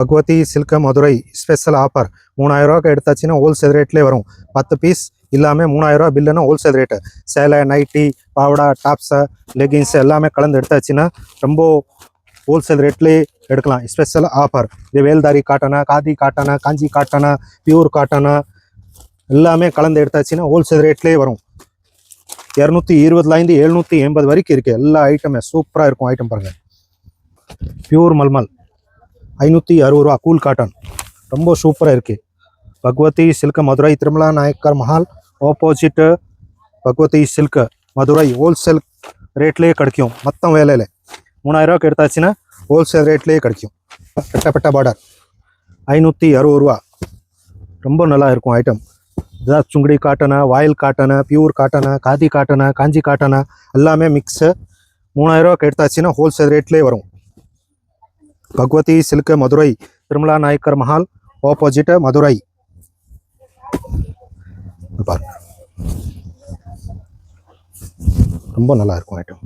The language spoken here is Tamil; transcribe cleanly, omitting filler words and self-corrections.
Bhagavathi silk Madurai special offer 3000 ரூபாய்க்கு எடுத்தாச்சுன்னா ஹோல்சேல் ரேட்லேயே வரும். 10 பீஸ் இல்லாமல் 3000 ரூபா பில்லுன்னா ஹோல்சேல் ரேட்டு. சேலை, நைட்டி, பாவடா, டாப்ஸு, லெகின்ஸு எல்லாமே கலந்து எடுத்தாச்சுன்னா ரொம்ப ஹோல்சேல் ரேட்லேயே எடுக்கலாம். Special offer. இது வேல்தாரி cotton, Khadi cotton, Kanchi cotton, pure cotton எல்லாமே கலந்து எடுத்தாச்சுன்னா ஹோல்சேல் ரேட்லேயே வரும். 220லேருந்து 780 வரைக்கும் இருக்குது. எல்லா ஐட்டமே சூப்பராக இருக்கும். ஐட்டம் பாருங்கள். பியூர் மல்மல் 560 ரூபா. கூல் காட்டன் ரொம்ப சூப்பராக இருக்குது. Bhagavathi silk Madurai Thirumala Nayakkar Mahal opposite Bhagavathi silk Madurai wholesale ரேட்லேயே கிடைக்கும். மொத்தம் வேலையில் 3000 ரூபாய்க்கு எடுத்தாச்சுன்னா ஹோல்சேல் ரேட்லேயே கிடைக்கும். பெட்ட பார்டர் 560 ரூபா. ரொம்ப நல்லா இருக்கும் ஐட்டம். இதுதான் Sungudi cotton, voile cotton, pure cotton, Khadi cotton, Kanchi cotton எல்லாமே மிக்ஸு. 3000 ரூபாய்க்கு எடுத்தாச்சுன்னா ஹோல்சேல் ரேட்லேயே வரும். Bhagavathi silk Madurai Thirumala Nayakkar Mahal opposite Madurai. பாருங்க, ரொம்ப நல்லா இருக்கும் ஐட்டம்.